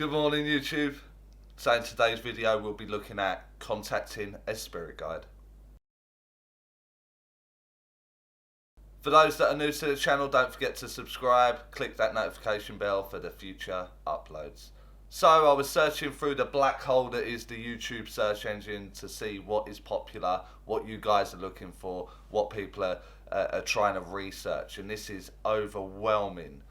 Good morning, YouTube. So in today's video we'll be looking at contacting a spirit guide. For those that are new to the channel, don't forget to subscribe, click that notification bell for the future uploads. So I was searching through the black hole that is the YouTube search engine to see what is popular, what you guys are looking for, what people are trying to research, and this is overwhelming.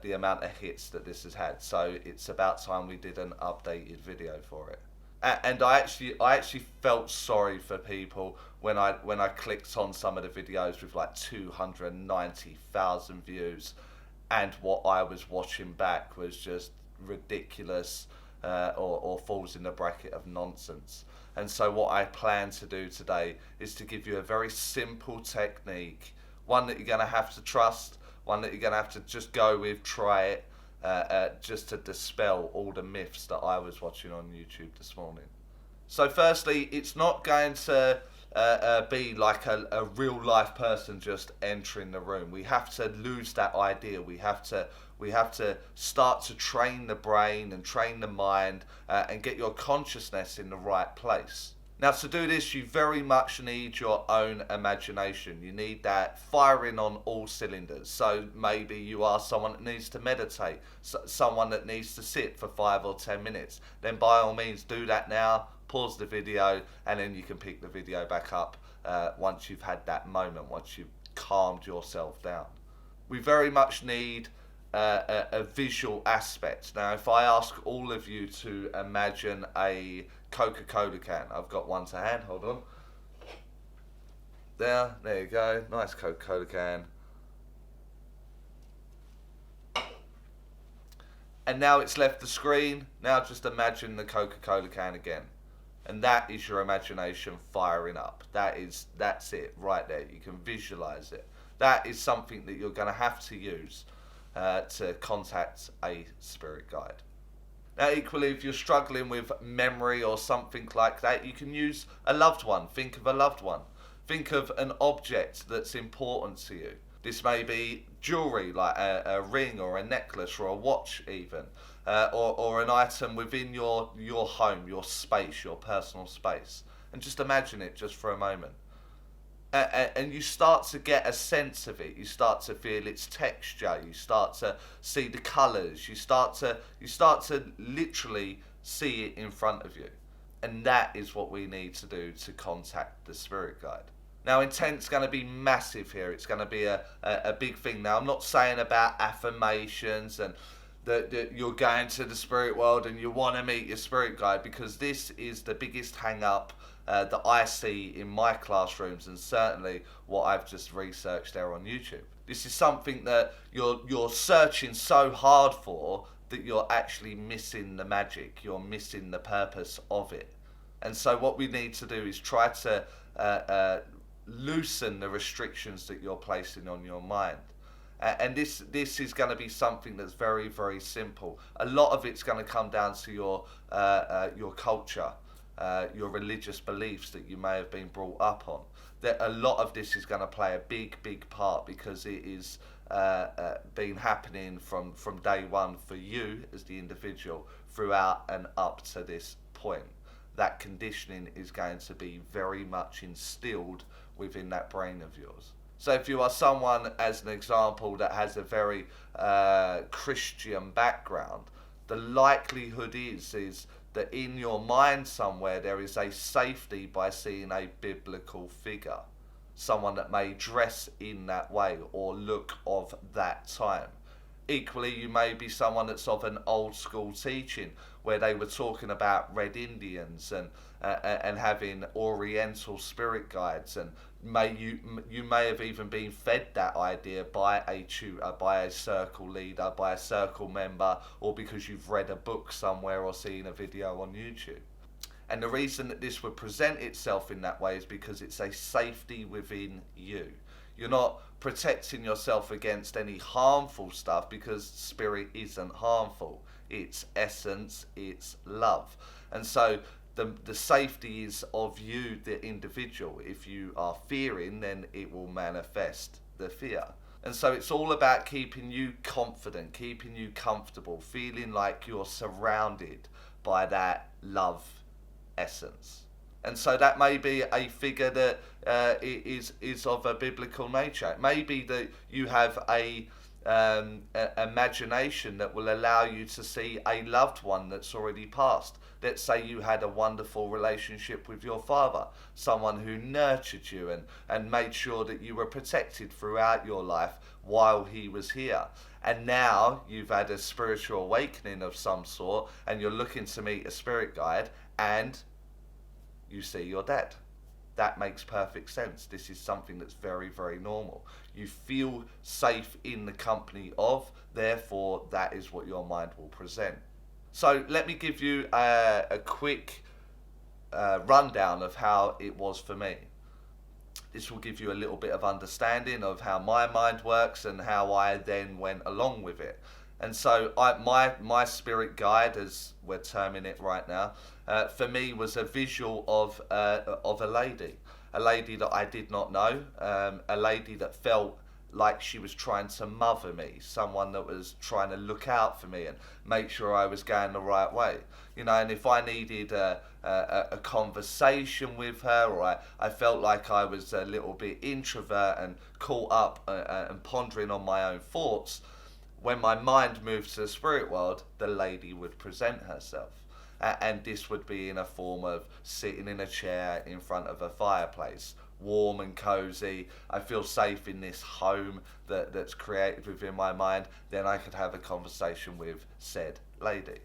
The amount of hits that this has had, so it's about time we did an updated video for it. And I actually felt sorry for people when I clicked on some of the videos with like 290,000 views, and what I was watching back was just ridiculous, or falls in the bracket of nonsense. And so what I plan to do today is to give you a very simple technique, one that you're going to have to trust, one that you're going to have to just go with, try it, just to dispel all the myths that I was watching on YouTube this morning. So firstly, it's not going to be like a real life person just entering the room. We have to lose that idea. We have to start to train the brain and train the mind, and get your consciousness in the right place. Now, to do this, you very much need your own imagination. You need that firing on all cylinders. So maybe you are someone that needs to meditate, someone that needs to sit for 5 or 10 minutes. Then by all means do that now, pause the video, and then you can pick the video back up once you've had that moment, once you've calmed yourself down. We very much need a visual aspect. Now, if I ask all of you to imagine a Coca-Cola can, I've got one to hand, hold on. There you go, nice Coca-Cola can. And now it's left the screen. Now just imagine the Coca-Cola can again. And that is your imagination firing up. That's it right there. You can visualize it. That is something that you're going to have to use to contact a spirit guide. Now, equally, if you're struggling with memory or something like that, you can use a loved one. Think of a loved one. Think of an object that's important to you. This may be jewelry, like a ring or a necklace or a watch even, or an item within your home, your space, your personal space. And just imagine it just for a moment. And you start to get a sense of it. You start to feel its texture. You start to see the colours. You start to literally see it in front of you. And that is what we need to do to contact the spirit guide. Now, intent's going to be massive here. It's going to be a big thing. Now, I'm not saying about affirmations and that you're going to the spirit world and you want to meet your spirit guide, because this is the biggest hang up that I see in my classrooms, and certainly what I've just researched there on YouTube. This is something that you're searching so hard for that you're actually missing the magic, you're missing the purpose of it. And so what we need to do is try to loosen the restrictions that you're placing on your mind. And this is going to be something that's very, very simple. A lot of it's going to come down to your culture, your religious beliefs that you may have been brought up on. That a lot of this is going to play a big, big part, because it is been happening from day one for you as the individual throughout and up to this point. That conditioning is going to be very much instilled within that brain of yours. So if you are someone, as an example, that has a very Christian background, the likelihood is that in your mind somewhere there is a safety by seeing a biblical figure, someone that may dress in that way or look of that time. Equally, you may be someone that's of an old school teaching where they were talking about Red Indians and having Oriental spirit guides, and you may have even been fed that idea by a tutor, by a circle leader, by a circle member, or because you've read a book somewhere or seen a video on YouTube. And the reason that this would present itself in that way is because it's a safety within you. You're not protecting yourself against any harmful stuff, because spirit isn't harmful. It's essence, it's love. And so the safety is of you, the individual. If you are fearing, then it will manifest the fear. And so it's all about keeping you confident, keeping you comfortable, feeling like you're surrounded by that love essence. And so that may be a figure that is of a biblical nature. It may be that you have a imagination that will allow you to see a loved one that's already passed. Let's say you had a wonderful relationship with your father, someone who nurtured you and made sure that you were protected throughout your life while he was here. And now you've had a spiritual awakening of some sort and you're looking to meet a spirit guide and you see your dad. That makes perfect sense. This is something that's very, very normal. You feel safe in the company of, therefore that is what your mind will present. So let me give you a quick rundown of how it was for me. This will give you a little bit of understanding of how my mind works and how I then went along with it. And so my spirit guide, as we're terming it right now, for me was a visual of a lady that I did not know, a lady that felt like she was trying to mother me, someone that was trying to look out for me and make sure I was going the right way. You know, and if I needed a conversation with her, or I felt like I was a little bit introvert and caught up and pondering on my own thoughts, when my mind moved to the spirit world, the lady would present herself. And this would be in a form of sitting in a chair in front of a fireplace, warm and cozy. I feel safe in this home that's created within my mind. Then I could have a conversation with said lady.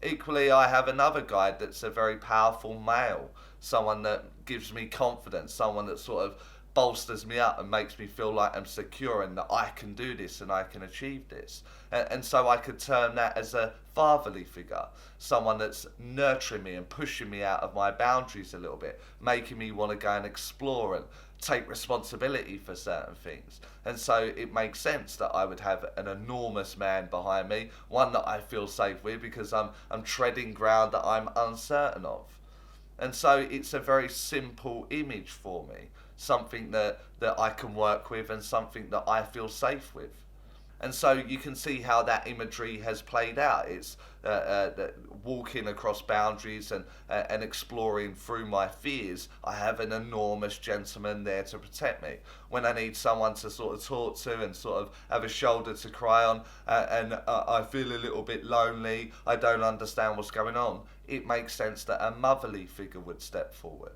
Equally, I have another guide that's a very powerful male, someone that gives me confidence, someone that sort of bolsters me up and makes me feel like I'm secure and that I can do this and I can achieve this. And so I could term that as a fatherly figure, someone that's nurturing me and pushing me out of my boundaries a little bit, making me want to go and explore and take responsibility for certain things. And so it makes sense that I would have an enormous man behind me, one that I feel safe with because I'm treading ground that I'm uncertain of. And so it's a very simple image for me, something that I can work with and something that I feel safe with. And so you can see how that imagery has played out. It's walking across boundaries and exploring through my fears. I have an enormous gentleman there to protect me. When I need someone to sort of talk to and sort of have a shoulder to cry on, and I feel a little bit lonely, I don't understand what's going on, it makes sense that a motherly figure would step forward.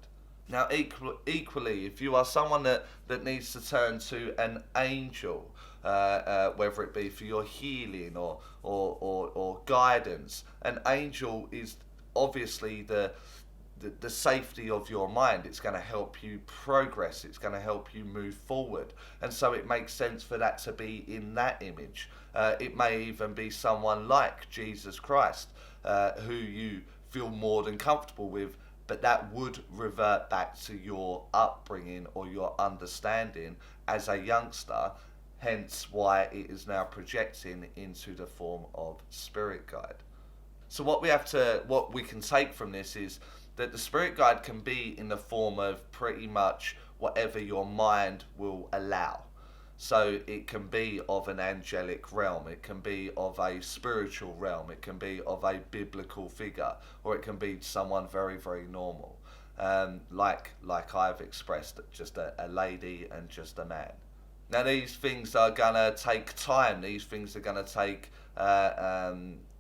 Now, equally, if you are someone that needs to turn to an angel, whether it be for your healing or guidance, an angel is obviously the safety of your mind. It's going to help you progress. It's going to help you move forward. And so it makes sense for that to be in that image. It may even be someone like Jesus Christ, who you feel more than comfortable with, but that would revert back to your upbringing or your understanding as a youngster, hence why it is now projecting into the form of spirit guide. So what we can take from this is that the spirit guide can be in the form of pretty much whatever your mind will allow. So it can be of an angelic realm, it can be of a spiritual realm, it can be of a biblical figure, or it can be someone very, very normal. Like I've expressed, just a lady and just a man. Now these things are gonna take time, these things are gonna take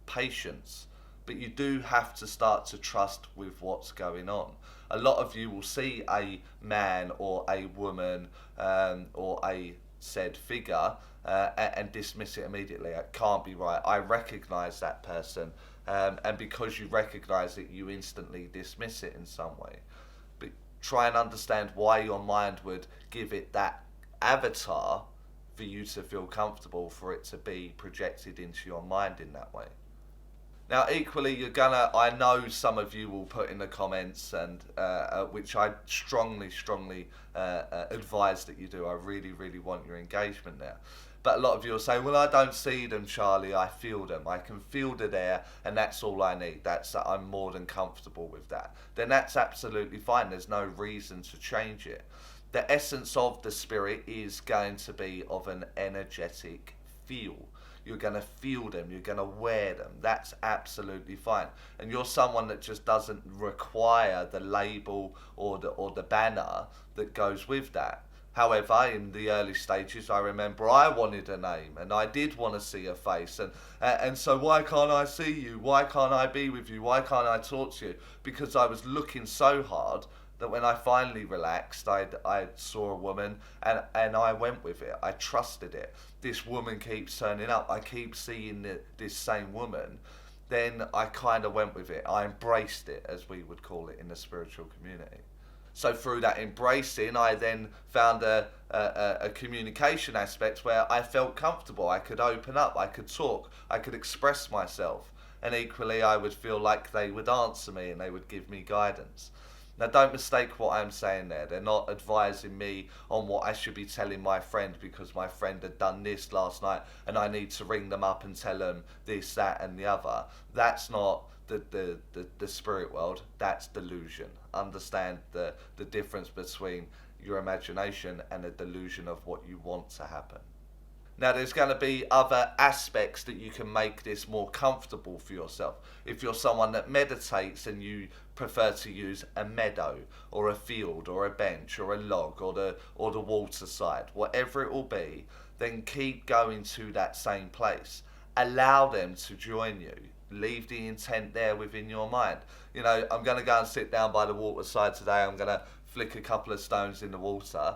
patience, but you do have to start to trust with what's going on. A lot of you will see a man or a woman or a said figure and dismiss it immediately. It can't be right. I recognise that person, and because you recognise it, you instantly dismiss it in some way. But try and understand why your mind would give it that avatar for you to feel comfortable for it to be projected into your mind in that way. Now, equally, I know some of you will put in the comments, and which I strongly advise that you do. I really, really want your engagement there. But a lot of you will say, well, I don't see them, Charlie, I feel them. I can feel they're there, and that's all I need. I'm more than comfortable with that. Then that's absolutely fine. There's no reason to change it. The essence of the spirit is going to be of an energetic feel. You're going to feel them, you're going to wear them. That's absolutely fine. And you're someone that just doesn't require the label or the banner that goes with that. However, in the early stages, I remember I wanted a name and I did want to see a face. And so why can't I see you? Why can't I be with you? Why can't I talk to you? Because I was looking so hard that when I finally relaxed, I saw a woman and I went with it. I trusted it. This woman keeps turning up. I keep seeing this same woman. Then I kind of went with it. I embraced it, as we would call it in the spiritual community. So through that embracing, I then found a communication aspect where I felt comfortable. I could open up, I could talk, I could express myself. And equally, I would feel like they would answer me and they would give me guidance. Now, don't mistake what I'm saying there. They're not advising me on what I should be telling my friend because my friend had done this last night and I need to ring them up and tell them this, that, and the other. That's not the spirit world. That's delusion. Understand the difference between your imagination and a delusion of what you want to happen. Now, there's going to be other aspects that you can make this more comfortable for yourself. If you're someone that meditates and you prefer to use a meadow or a field or a bench or a log or the water side, whatever it will be, then keep going to that same place. Allow them to join you. Leave the intent there within your mind. You know, I'm going to go and sit down by the water side today. I'm going to flick a couple of stones in the water.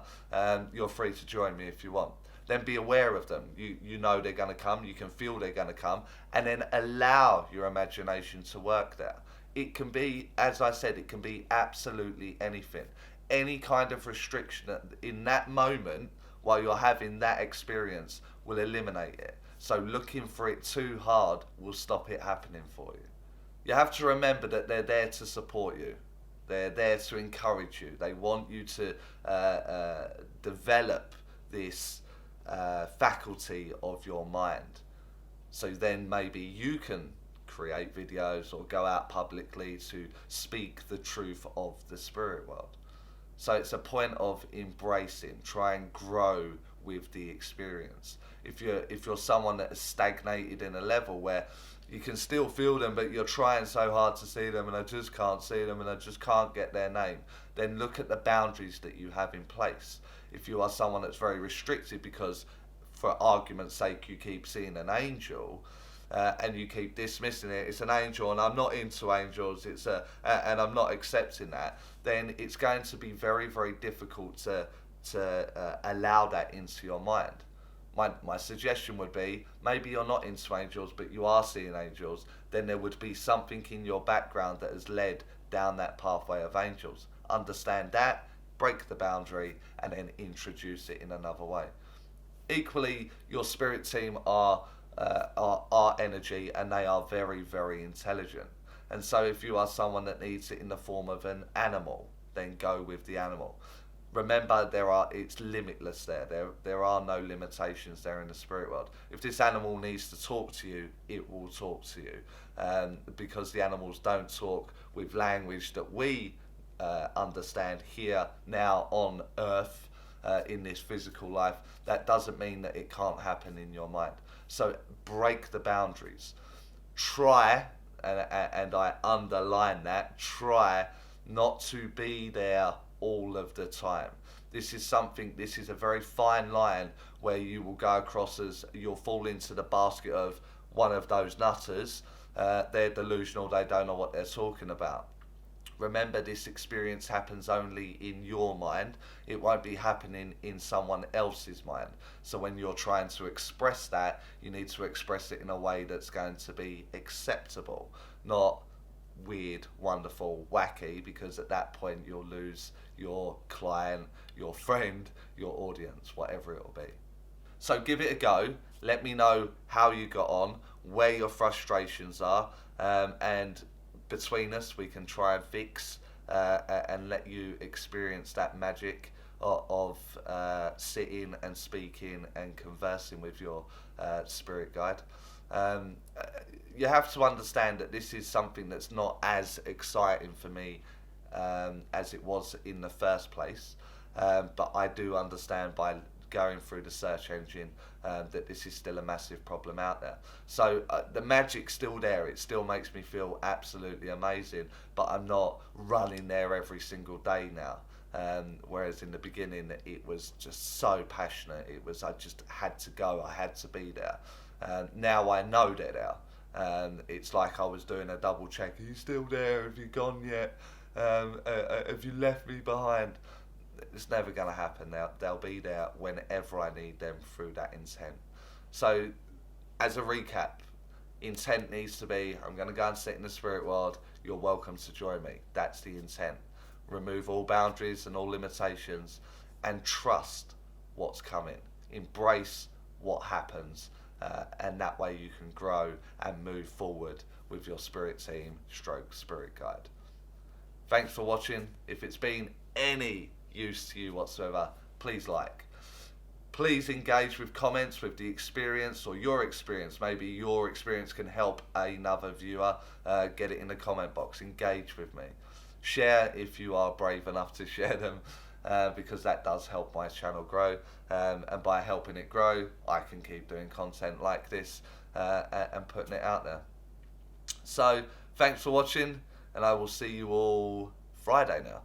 You're free to join me if you want. Then be aware of them. You know they're going to come. You can feel they're going to come. And then allow your imagination to work there. It can be, as I said, it can be absolutely anything. Any kind of restriction in that moment while you're having that experience will eliminate it. So looking for it too hard will stop it happening for you. You have to remember that they're there to support you. They're there to encourage you. They want you to develop this faculty of your mind. So then maybe you can create videos or go out publicly to speak the truth of the spirit world. So it's a point of embracing, try and grow with the experience. If you're someone that is stagnated in a level where you can still feel them but you're trying so hard to see them and I just can't see them and I just can't get their name, then look at the boundaries that you have in place. If you are someone that's very restricted because for argument's sake you keep seeing an angel and you keep dismissing it, it's an angel and I'm not into angels, and I'm not accepting that, then it's going to be very, very difficult to allow that into your mind. My suggestion would be, maybe you're not into angels, but you are seeing angels, then there would be something in your background that has led down that pathway of angels. Understand that, break the boundary, and then introduce it in another way. Equally, your spirit team are energy, and they are very, very intelligent. And so if you are someone that needs it in the form of an animal, then go with the animal. Remember, it's limitless there. There are no limitations there in the spirit world. If this animal needs to talk to you, it will talk to you. Because the animals don't talk with language that we understand here, now, on Earth, in this physical life, that doesn't mean that it can't happen in your mind. So break the boundaries. Try, and I underline that, try not to be there all of the time. This is a very fine line where you will go across as you'll fall into the basket of one of those nutters. They're delusional, they don't know what they're talking about. Remember, this experience happens only in your mind. It won't be happening in someone else's mind. So when you're trying to express that, you need to express it in a way that's going to be acceptable, not weird, wonderful, wacky, because at that point you'll lose your client, your friend, your audience, whatever it will be. So give it a go. Let me know how you got on, where your frustrations are, and between us we can try and fix and let you experience that magic of sitting and speaking and conversing with your spirit guide. You have to understand that this is something that's not as exciting for me as it was in the first place. but I do understand by going through the search engine that this is still a massive problem out there. So the magic's still there. It still makes me feel absolutely amazing, but I'm not running there every single day now. Whereas in the beginning it was just so passionate. It was, I just had to go. I had to be there. Now I know they're there. It's like I was doing a double check. Are you still there? Have you gone yet? Have you left me behind? It's never going to happen. They'll be there whenever I need them through that intent. So, as a recap, intent needs to be, I'm going to go and sit in the spirit world. You're welcome to join me. That's the intent. Remove all boundaries and all limitations and trust what's coming. Embrace what happens. And that way you can grow and move forward with your spirit team stroke spirit guide. Thanks for watching. If it's been any use to you whatsoever, please like. Please engage with comments with the experience or your experience. Maybe your experience can help another viewer. Get it in the comment box. Engage with me. Share if you are brave enough to share them, because that does help my channel grow. And by helping it grow, I can keep doing content like this and putting it out there. So thanks for watching, and I will see you all Friday now.